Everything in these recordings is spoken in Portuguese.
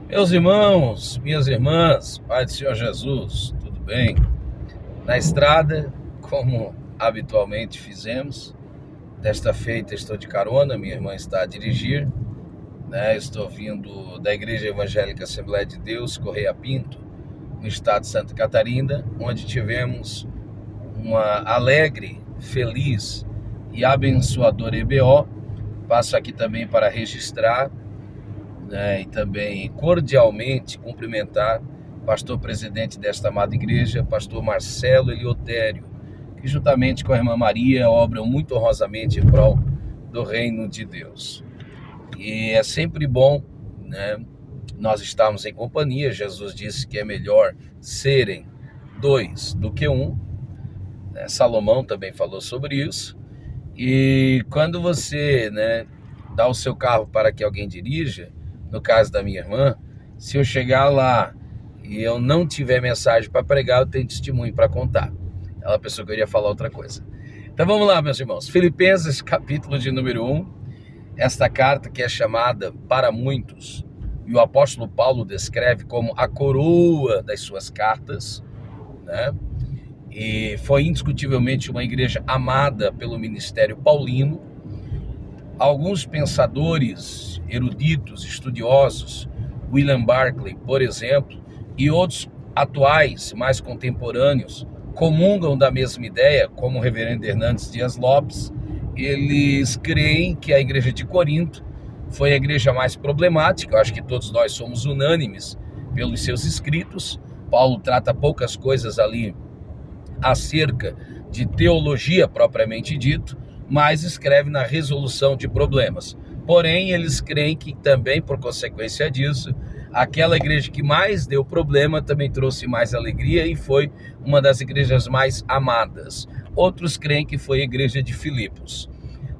Meus irmãos, minhas irmãs, Pai do Senhor Jesus, tudo bem? Na estrada, como habitualmente fizemos, desta feita estou de carona, minha irmã está a dirigir, né? Estou vindo da Igreja Evangélica Assembleia de Deus, Correia Pinto, no estado de Santa Catarina, onde tivemos uma alegre, feliz e abençoadora EBO. Passo aqui também para registrar, né, e também cordialmente cumprimentar o pastor presidente desta amada igreja, pastor Marcelo Eliotério, que juntamente com a irmã Maria obram muito honrosamente em prol do reino de Deus. E é sempre bom, né, nós estarmos em companhia. Jesus disse que é melhor serem dois do que um, né? Salomão também falou sobre isso. E quando você, né, dá o seu carro para que alguém dirija, no caso da minha irmã, se eu chegar lá e eu não tiver mensagem para pregar, eu tenho testemunho para contar. Ela pensou que eu iria falar outra coisa. Então vamos lá, meus irmãos. Filipenses, capítulo de número 1. Esta carta que é chamada para muitos, e o apóstolo Paulo descreve como a coroa das suas cartas, né? E foi indiscutivelmente uma igreja amada pelo ministério paulino. Alguns pensadores eruditos, estudiosos, William Barclay, por exemplo, e outros atuais, mais contemporâneos, comungam da mesma ideia, como o reverendo Hernandes Dias Lopes. Eles creem que a igreja de Corinto foi a igreja mais problemática. Eu acho que todos nós somos unânimes pelos seus escritos. Paulo trata poucas coisas ali acerca de teologia propriamente dito, mas escreve na resolução de problemas. Porém, eles creem que também, por consequência disso, aquela igreja que mais deu problema também trouxe mais alegria e foi uma das igrejas mais amadas. Outros creem que foi a igreja de Filipos.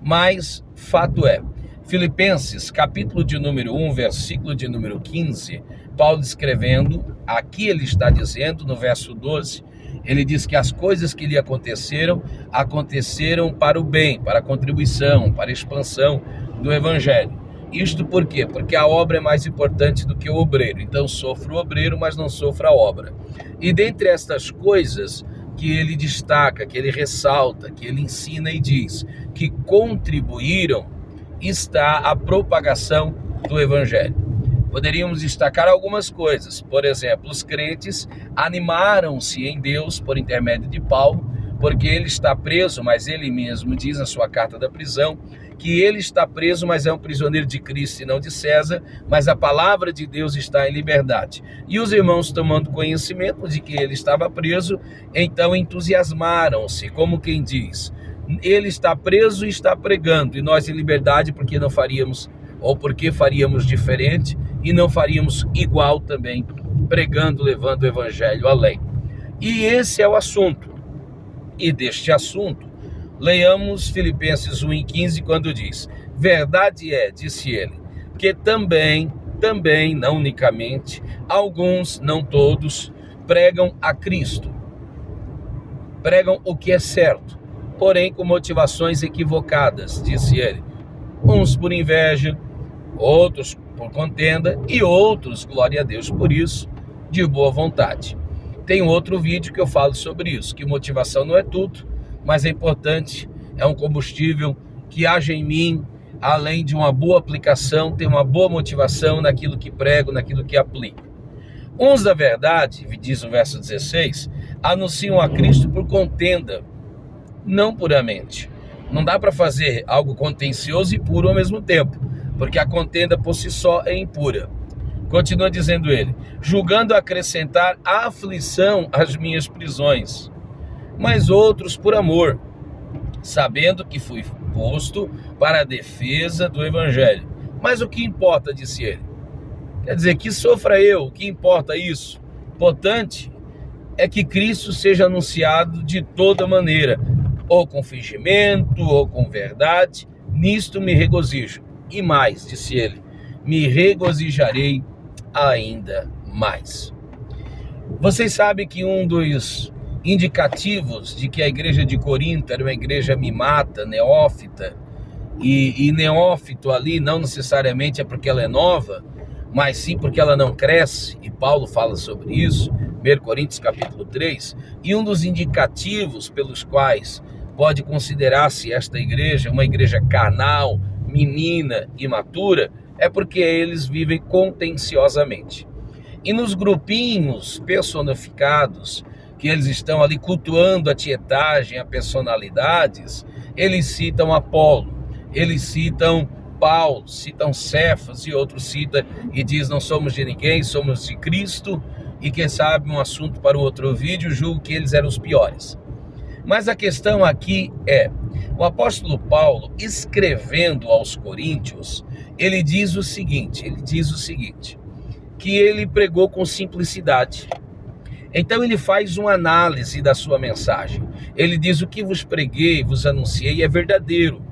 Mas, fato é, Filipenses, capítulo de número 1, versículo de número 15, Paulo escrevendo, aqui ele está dizendo, no verso 12, ele diz que as coisas que lhe aconteceram para o bem, para a contribuição, para a expansão do evangelho. Isto por quê? Porque a obra é mais importante do que o obreiro. Então sofra o obreiro, mas não sofra a obra. E dentre estas coisas que ele destaca, que ele ressalta, que ele ensina e diz que contribuíram, está a propagação do evangelho. Poderíamos destacar algumas coisas. Por exemplo, os crentes animaram-se em Deus por intermédio de Paulo, porque ele está preso, mas ele mesmo diz na sua carta da prisão que ele está preso, mas é um prisioneiro de Cristo e não de César, mas a palavra de Deus está em liberdade. E os irmãos, tomando conhecimento de que ele estava preso, então entusiasmaram-se, como quem diz, ele está preso e está pregando, e nós em liberdade, porque não faríamos, ou porque faríamos diferente, e não faríamos igual também, pregando, levando o evangelho além. E esse é o assunto. E deste assunto, leiamos Filipenses 1:15, quando diz: verdade é, disse ele, que também, não unicamente, alguns, não todos, pregam a Cristo. Pregam o que é certo, porém com motivações equivocadas, disse ele. Uns por inveja, outros por contenda e outros, glória a Deus por isso, de boa vontade. Tem outro vídeo que eu falo sobre isso, que motivação não é tudo, mas é importante, é um combustível que age em mim, além de uma boa aplicação, tem uma boa motivação naquilo que prego, naquilo que aplico. Uns da verdade, diz o verso 16, anunciam a Cristo por contenda, não puramente. Não dá para fazer algo contencioso e puro ao mesmo tempo, porque a contenda por si só é impura. Continua dizendo ele, julgando acrescentar aflição às minhas prisões, mas outros por amor, sabendo que fui posto para a defesa do evangelho. Mas o que importa, disse ele? Quer dizer, que sofra eu, o que importa isso? Importante é que Cristo seja anunciado de toda maneira, ou com fingimento, ou com verdade, nisto me regozijo. E mais, disse ele, me regozijarei ainda mais. Vocês sabem que um dos indicativos de que a igreja de Corinto era uma igreja mimata, neófita, e neófito ali não necessariamente é porque ela é nova, mas sim porque ela não cresce, e Paulo fala sobre isso, 1 Coríntios capítulo 3, e um dos indicativos pelos quais pode considerar-se esta igreja uma igreja carnal, menina, imatura, é porque eles vivem contenciosamente. E nos grupinhos personificados, que eles estão ali cultuando a tietagem, a personalidades, eles citam Apolo, eles citam Paulo, citam Cefas e outros citam e diz: não somos de ninguém, somos de Cristo. E quem sabe um assunto para um outro vídeo, julgo que eles eram os piores. Mas a questão aqui é, o apóstolo Paulo, escrevendo aos Coríntios, ele diz o seguinte, que ele pregou com simplicidade. Então ele faz uma análise da sua mensagem. Ele diz: o que vos preguei, vos anunciei é verdadeiro,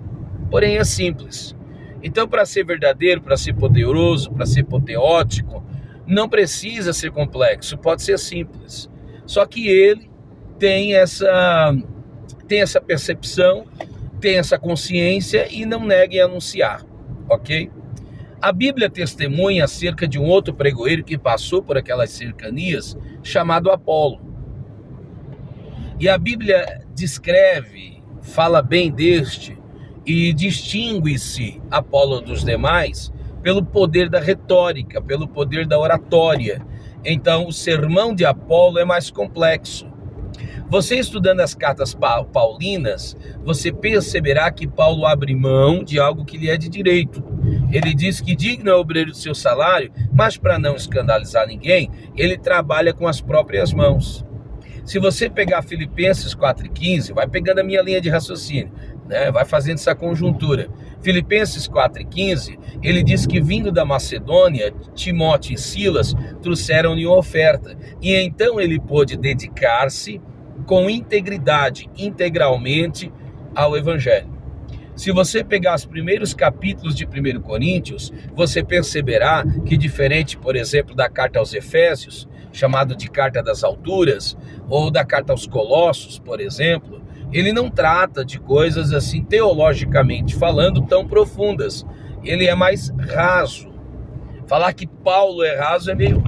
porém é simples. Então, para ser verdadeiro, para ser poderoso, para ser apoteótico, não precisa ser complexo, pode ser simples. Só que ele tem essa percepção, tem essa consciência e não nega em anunciar, ok? A Bíblia testemunha acerca de um outro pregoeiro que passou por aquelas cercanias, chamado Apolo. E a Bíblia descreve, fala bem deste, e distingue-se Apolo dos demais pelo poder da retórica, pelo poder da oratória. Então, o sermão de Apolo é mais complexo. Você estudando as cartas paulinas, você perceberá que Paulo abre mão de algo que lhe é de direito. Ele diz que digno é o obreiro do seu salário, mas para não escandalizar ninguém, ele trabalha com as próprias mãos. Se você pegar Filipenses 4,15, vai pegando a minha linha de raciocínio, né? Vai fazendo essa conjuntura. Filipenses 4,15, ele diz que vindo da Macedônia, Timóteo e Silas trouxeram-lhe uma oferta. E então ele pôde dedicar-se com integridade, integralmente ao Evangelho. Se você pegar os primeiros capítulos de 1 Coríntios, você perceberá que diferente, por exemplo, da carta aos Efésios, chamado de carta das alturas, ou da carta aos Colossos, por exemplo, ele não trata de coisas assim, teologicamente falando, tão profundas. Ele é mais raso. Falar que Paulo é raso é meio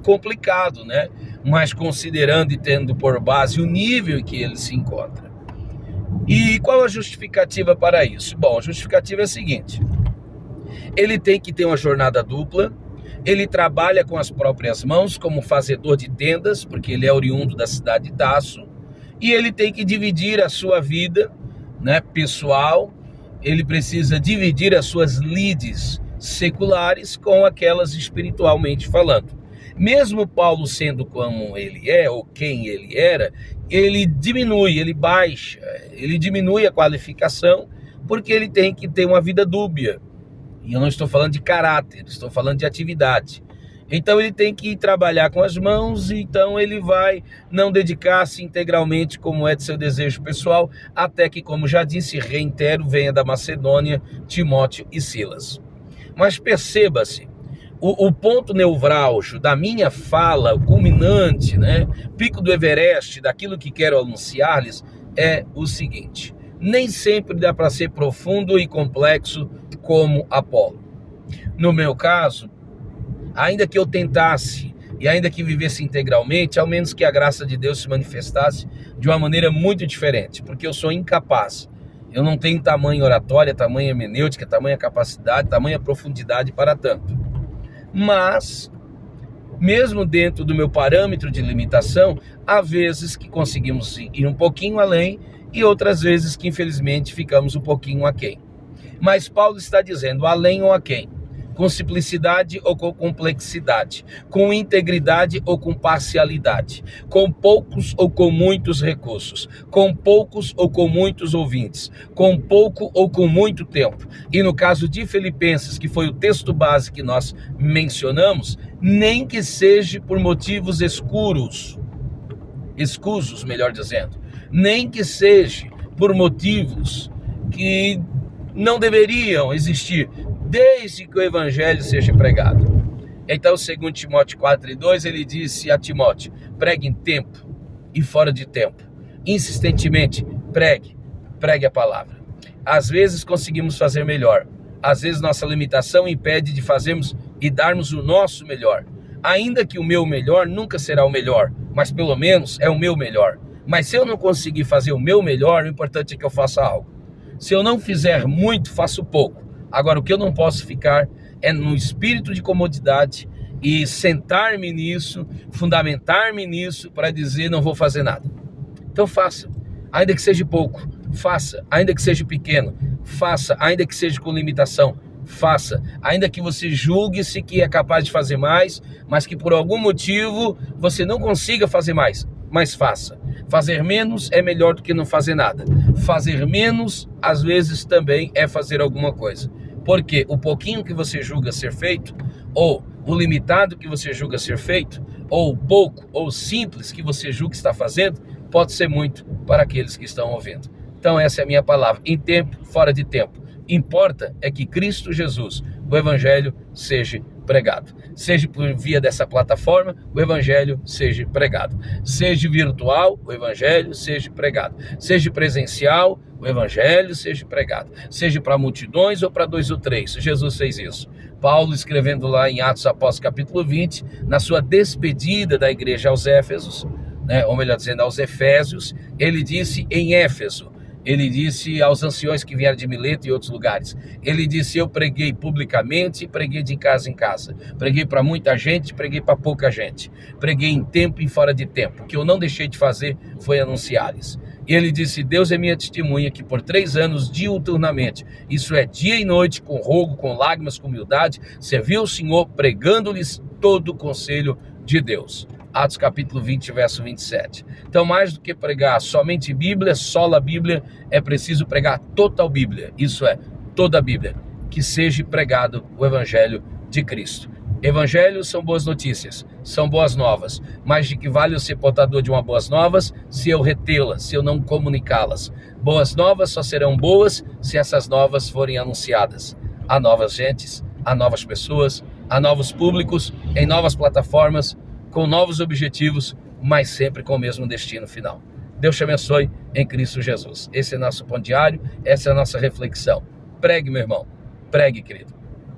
complicado, né? Mas considerando e tendo por base o nível em que ele se encontra. E qual a justificativa para isso? Bom, a justificativa é a seguinte: ele tem que ter uma jornada dupla, ele trabalha com as próprias mãos como fazedor de tendas, porque ele é oriundo da cidade de Tasso, e ele tem que dividir a sua vida, né, pessoal, ele precisa dividir as suas lides seculares com aquelas espiritualmente falando. Mesmo Paulo sendo como ele é, ou quem ele era, ele diminui, ele baixa, ele diminui a qualificação, porque ele tem que ter uma vida dúbia. E eu não estou falando de caráter, estou falando de atividade. Então ele tem que trabalhar com as mãos, então ele vai não dedicar-se integralmente, como é de seu desejo pessoal, até que, como já disse, reitero, venha da Macedônia, Timóteo e Silas. Mas perceba-se, o ponto nevrálgico da minha fala, o culminante, né, pico do Everest, daquilo que quero anunciar-lhes, é o seguinte: nem sempre dá para ser profundo e complexo como Apolo. No meu caso, ainda que eu tentasse e ainda que vivesse integralmente, ao menos que a graça de Deus se manifestasse de uma maneira muito diferente, porque eu sou incapaz. Eu não tenho tamanha oratória, tamanha hermenêutica, tamanha capacidade, tamanha profundidade para tanto. Mas, mesmo dentro do meu parâmetro de limitação, há vezes que conseguimos ir um pouquinho além e outras vezes que, infelizmente, ficamos um pouquinho aquém. Mas Paulo está dizendo além ou aquém, com simplicidade ou com complexidade, com integridade ou com parcialidade, com poucos ou com muitos recursos, com poucos ou com muitos ouvintes, com pouco ou com muito tempo. E no caso de Filipenses, que foi o texto base que nós mencionamos, nem que seja por motivos escusos, melhor dizendo, nem que seja por motivos que não deveriam existir, desde que o evangelho seja pregado. Então, segundo Timóteo 4,2, ele disse a Timóteo: pregue em tempo e fora de tempo, insistentemente pregue a palavra. Às vezes conseguimos fazer melhor, às vezes nossa limitação impede de fazermos e darmos o nosso melhor. Ainda que o meu melhor nunca será o melhor, mas pelo menos é o meu melhor. Mas se eu não conseguir fazer o meu melhor, o importante é que eu faça algo. Se eu não fizer muito, faço pouco. Agora, o que eu não posso ficar é no espírito de comodidade e sentar-me nisso, fundamentar-me nisso para dizer não vou fazer nada. Então faça, ainda que seja pouco, faça, ainda que seja pequeno, faça, ainda que seja com limitação, faça, ainda que você julgue-se que é capaz de fazer mais, mas que por algum motivo você não consiga fazer mais, mas faça. Fazer menos é melhor do que não fazer nada. Fazer menos, às vezes, também é fazer alguma coisa. Porque o pouquinho que você julga ser feito, ou o limitado que você julga ser feito, ou o pouco ou simples que você julga estar fazendo, pode ser muito para aqueles que estão ouvindo. Então essa é a minha palavra, em tempo, fora de tempo. Importa é que Cristo Jesus, o Evangelho, seja pregado. Seja por via dessa plataforma, o Evangelho seja pregado. Seja virtual, o Evangelho seja pregado. Seja presencial, o Evangelho seja pregado. Seja para multidões ou para 2 ou 3. Jesus fez isso. Paulo, escrevendo lá em Atos Apóstolos capítulo 20, na sua despedida da igreja aos Éfesos, ou melhor dizendo, aos Efésios, ele disse em Éfeso, ele disse aos anciões que vieram de Mileto e outros lugares, ele disse, eu preguei publicamente, preguei de casa em casa, preguei para muita gente, preguei para pouca gente, preguei em tempo e fora de tempo, o que eu não deixei de fazer foi anunciar-lhes. E ele disse, Deus é minha testemunha que por 3 anos, diuturnamente, isso é dia e noite, com rogo, com lágrimas, com humildade, serviu o Senhor pregando-lhes todo o conselho de Deus. Atos capítulo 20, verso 27. Então, mais do que pregar somente Bíblia, sola Bíblia, é preciso pregar total Bíblia. Isso é, toda a Bíblia. Que seja pregado o Evangelho de Cristo. Evangelhos são boas notícias, são boas novas. Mas de que vale eu ser portador de uma boas novas se eu retê-las, se eu não comunicá-las? Boas novas só serão boas se essas novas forem anunciadas a novas gentes, a novas pessoas, a novos públicos, em novas plataformas, com novos objetivos, mas sempre com o mesmo destino final. Deus te abençoe em Cristo Jesus. Esse é nosso pão diário, essa é a nossa reflexão. Pregue, meu irmão. Pregue, querido.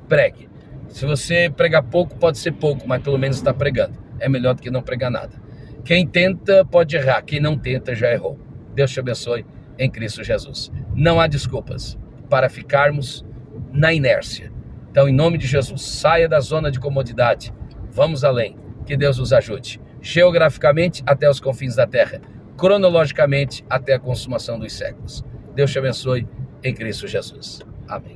Pregue. Se você pregar pouco, pode ser pouco, mas pelo menos está pregando. É melhor do que não pregar nada. Quem tenta pode errar, quem não tenta já errou. Deus te abençoe em Cristo Jesus. Não há desculpas para ficarmos na inércia. Então, em nome de Jesus, saia da zona de comodidade. Vamos além. Que Deus nos ajude. Geograficamente, até os confins da terra. Cronologicamente, até a consumação dos séculos. Deus te abençoe em Cristo Jesus. Amém.